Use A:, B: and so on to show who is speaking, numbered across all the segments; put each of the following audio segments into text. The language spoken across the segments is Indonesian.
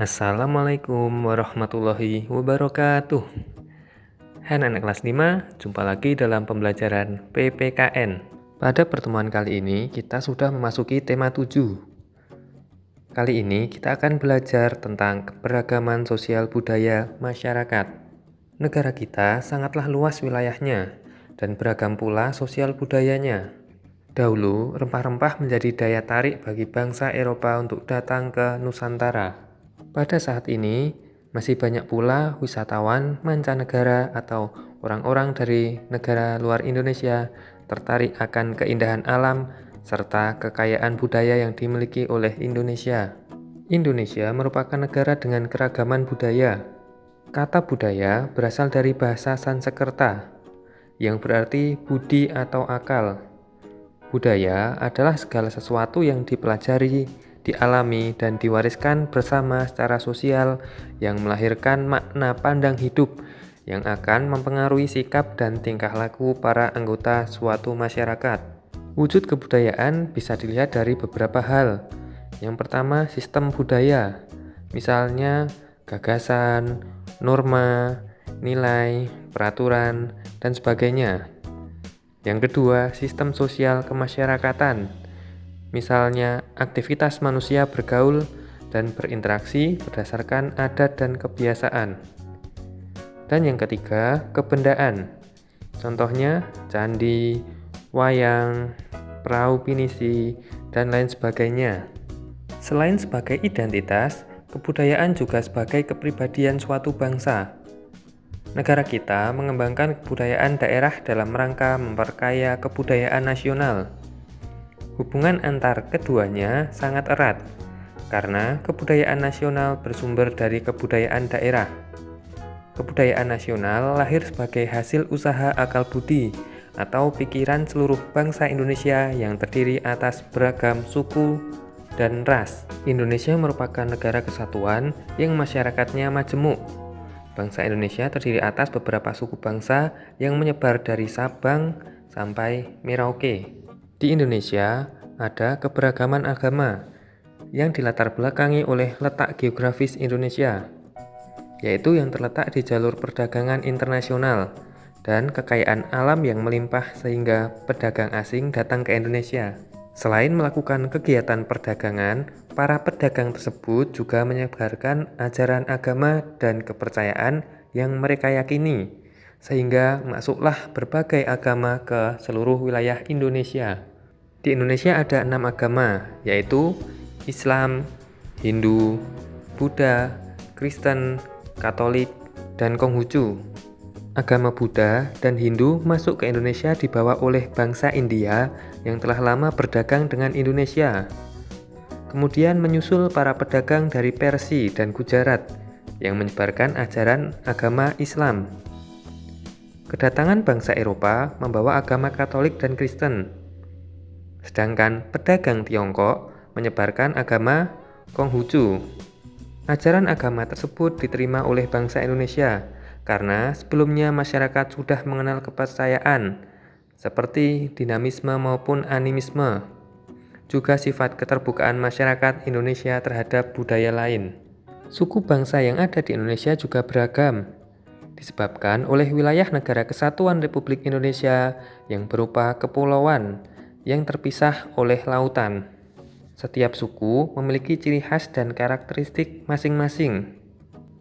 A: Assalamualaikum warahmatullahi wabarakatuh. Hai anak kelas 5, jumpa lagi dalam pembelajaran PPKN. Pada pertemuan kali ini kita sudah memasuki tema 7. Kali ini kita akan belajar tentang keberagaman sosial budaya masyarakat. Negara kita sangatlah luas wilayahnya dan beragam pula sosial budayanya. Dahulu, rempah-rempah menjadi daya tarik bagi bangsa Eropa untuk datang ke Nusantara. Pada saat ini, masih banyak pula wisatawan mancanegara atau orang-orang dari negara luar Indonesia tertarik akan keindahan alam serta kekayaan budaya yang dimiliki oleh Indonesia. Indonesia merupakan negara dengan keragaman budaya. Kata budaya berasal dari bahasa Sanskerta, yang berarti budi atau akal. Budaya adalah segala sesuatu yang dipelajari, dialami, dan diwariskan bersama secara sosial yang melahirkan makna pandang hidup yang akan mempengaruhi sikap dan tingkah laku para anggota suatu masyarakat. Wujud kebudayaan bisa dilihat dari beberapa hal. Yang pertama, sistem budaya, misalnya gagasan, norma, nilai, peraturan, dan sebagainya. Yang kedua, sistem sosial kemasyarakatan, misalnya aktivitas manusia bergaul dan berinteraksi berdasarkan adat dan kebiasaan. Dan yang ketiga, kebendaan, contohnya candi, wayang, perahu pinisi, dan lain sebagainya. Selain sebagai identitas, kebudayaan juga sebagai kepribadian suatu bangsa. Negara kita mengembangkan kebudayaan daerah dalam rangka memperkaya kebudayaan nasional. Hubungan antar keduanya sangat erat, karena kebudayaan nasional bersumber dari kebudayaan daerah. Kebudayaan nasional lahir sebagai hasil usaha akal budi atau pikiran seluruh bangsa Indonesia yang terdiri atas beragam suku dan ras. Indonesia merupakan negara kesatuan yang masyarakatnya majemuk. Bangsa Indonesia terdiri atas beberapa suku bangsa yang menyebar dari Sabang sampai Merauke. Di Indonesia ada keberagaman agama yang dilatar belakangi oleh letak geografis Indonesia, yaitu yang terletak di jalur perdagangan internasional dan kekayaan alam yang melimpah sehingga pedagang asing datang ke Indonesia. Selain melakukan kegiatan perdagangan, para pedagang tersebut juga menyebarkan ajaran agama dan kepercayaan yang mereka yakini, sehingga masuklah berbagai agama ke seluruh wilayah Indonesia. Di Indonesia ada 6 agama, yaitu Islam, Hindu, Buddha, Kristen, Katolik, dan Konghucu. Agama Buddha dan Hindu masuk ke Indonesia dibawa oleh bangsa India yang telah lama berdagang dengan Indonesia. Kemudian menyusul para pedagang dari Persia dan Gujarat yang menyebarkan ajaran agama Islam. Kedatangan bangsa Eropa membawa agama Katolik dan Kristen. Sedangkan pedagang Tiongkok menyebarkan agama Konghucu. Ajaran agama tersebut diterima oleh bangsa Indonesia karena sebelumnya masyarakat sudah mengenal kepercayaan seperti dinamisme maupun animisme, juga sifat keterbukaan masyarakat Indonesia terhadap budaya lain. Suku bangsa yang ada di Indonesia juga beragam, disebabkan oleh wilayah Negara Kesatuan Republik Indonesia yang berupa kepulauan yang terpisah oleh lautan. Setiap suku memiliki ciri khas dan karakteristik masing-masing.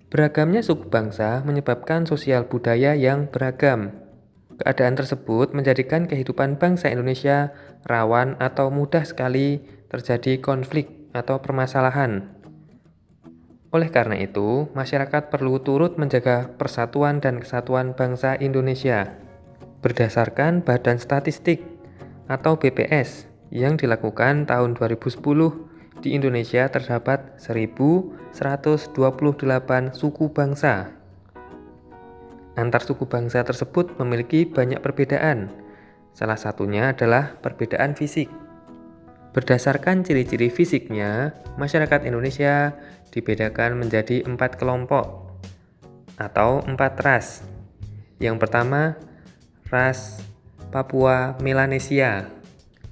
A: Beragamnya suku bangsa menyebabkan sosial budaya yang beragam. Keadaan tersebut menjadikan kehidupan bangsa Indonesia rawan atau mudah sekali terjadi konflik atau permasalahan. Oleh karena itu, masyarakat perlu turut menjaga persatuan dan kesatuan bangsa Indonesia. Berdasarkan Badan Statistik atau BPS yang dilakukan tahun 2010, di Indonesia terdapat 1.128 suku bangsa. Antar suku bangsa tersebut memiliki banyak perbedaan. Salah satunya adalah perbedaan fisik. Berdasarkan ciri-ciri fisiknya, masyarakat Indonesia dibedakan menjadi 4 kelompok atau 4 ras. Yang pertama, ras Papua Melanesia.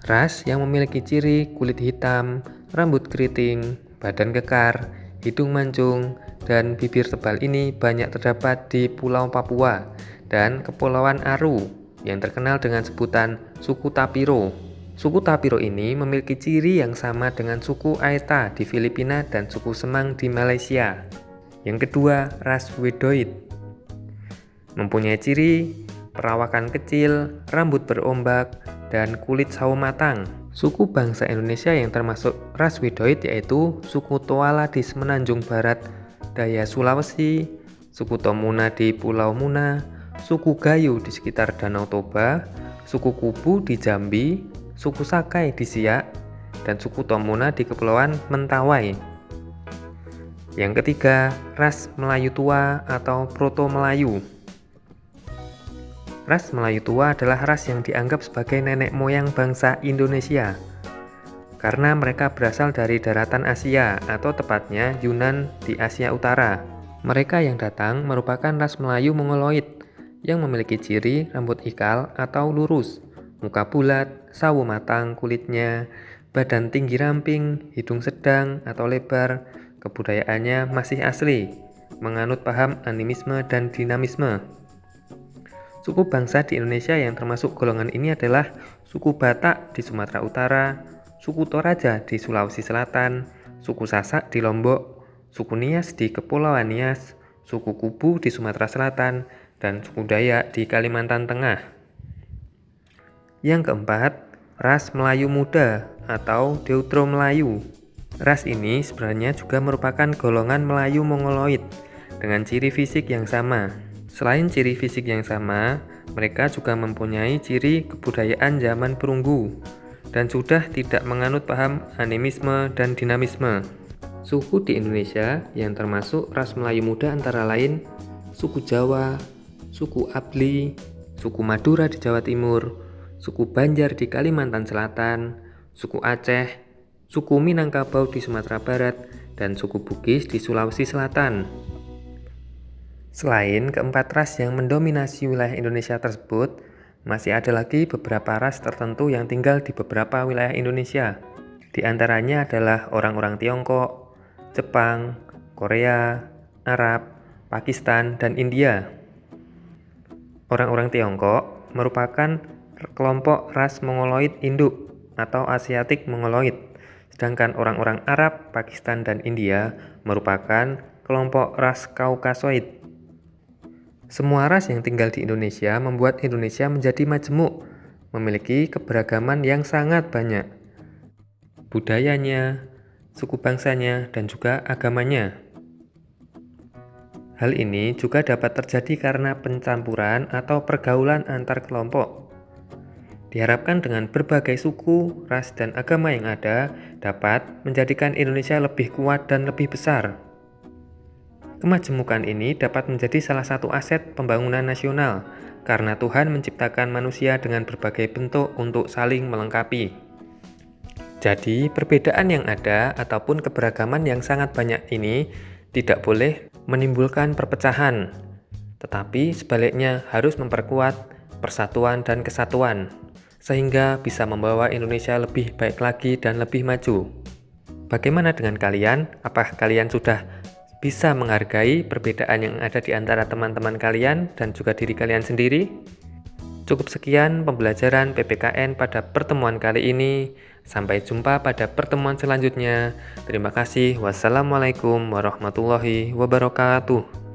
A: Ras yang memiliki ciri kulit hitam, rambut keriting, badan kekar, hidung mancung, dan bibir tebal ini banyak terdapat di Pulau Papua dan Kepulauan Aru yang terkenal dengan sebutan suku Tapiro. Suku Tapiro ini memiliki ciri yang sama dengan suku Aeta di Filipina dan suku Semang di Malaysia. Yang kedua, ras Wedoid. Mempunyai ciri perawakan kecil, rambut berombak, dan kulit sawo matang. Suku bangsa Indonesia yang termasuk ras Wedoid yaitu suku Toala di Semenanjung Barat Daya Sulawesi, suku Tomuna di Pulau Muna, suku Gayo di sekitar Danau Toba, suku Kubu di Jambi, suku Sakai di Siak, dan suku Tomuna di Kepulauan Mentawai. Yang ketiga, ras Melayu Tua atau Proto-Melayu. Ras Melayu Tua adalah ras yang dianggap sebagai nenek moyang bangsa Indonesia karena mereka berasal dari daratan Asia atau tepatnya Yunan di Asia Utara. Mereka yang datang merupakan ras Melayu Mongoloid yang memiliki ciri rambut ikal atau lurus, muka bulat, sawo matang kulitnya, badan tinggi ramping, hidung sedang atau lebar. Kebudayaannya masih asli, menganut paham animisme dan dinamisme. Suku bangsa di Indonesia yang termasuk golongan ini adalah suku Batak di Sumatera Utara, suku Toraja di Sulawesi Selatan, suku Sasak di Lombok, suku Nias di Kepulauan Nias, suku Kubu di Sumatera Selatan, dan suku Dayak di Kalimantan Tengah. Yang keempat, ras Melayu Muda atau Deutero Melayu. Ras ini sebenarnya juga merupakan golongan Melayu Mongoloid dengan ciri fisik yang sama. Selain ciri fisik yang sama, mereka juga mempunyai ciri kebudayaan zaman perunggu dan sudah tidak menganut paham animisme dan dinamisme. Suku di Indonesia yang termasuk ras Melayu Muda antara lain suku Jawa, suku Abli, suku Madura di Jawa Timur, suku Banjar di Kalimantan Selatan, suku Aceh, suku Minangkabau di Sumatera Barat, dan suku Bugis di Sulawesi Selatan. Selain keempat ras yang mendominasi wilayah Indonesia tersebut, masih ada lagi beberapa ras tertentu yang tinggal di beberapa wilayah Indonesia. Di antaranya adalah orang-orang Tiongkok, Jepang, Korea, Arab, Pakistan, dan India. Orang-orang Tiongkok merupakan kelompok ras Mongoloid Induk atau Asiatic Mongoloid, sedangkan orang-orang Arab, Pakistan, dan India merupakan kelompok ras Kaukasoid. Semua ras yang tinggal di Indonesia membuat Indonesia menjadi majemuk, memiliki keberagaman yang sangat banyak. Budayanya, suku bangsanya, dan juga agamanya. Hal ini juga dapat terjadi karena pencampuran atau pergaulan antar kelompok. Diharapkan dengan berbagai suku, ras, dan agama yang ada dapat menjadikan Indonesia lebih kuat dan lebih besar. Kemajemukan ini dapat menjadi salah satu aset pembangunan nasional karena Tuhan menciptakan manusia dengan berbagai bentuk untuk saling melengkapi. Jadi, perbedaan yang ada ataupun keberagaman yang sangat banyak ini tidak boleh menimbulkan perpecahan, tetapi sebaliknya harus memperkuat persatuan dan kesatuan, sehingga bisa membawa Indonesia lebih baik lagi dan lebih maju. Bagaimana dengan kalian? Apakah kalian sudah bisa menghargai perbedaan yang ada di antara teman-teman kalian dan juga diri kalian sendiri? Cukup sekian pembelajaran PPKN pada pertemuan kali ini. Sampai jumpa pada pertemuan selanjutnya. Terima kasih. Wassalamualaikum warahmatullahi wabarakatuh.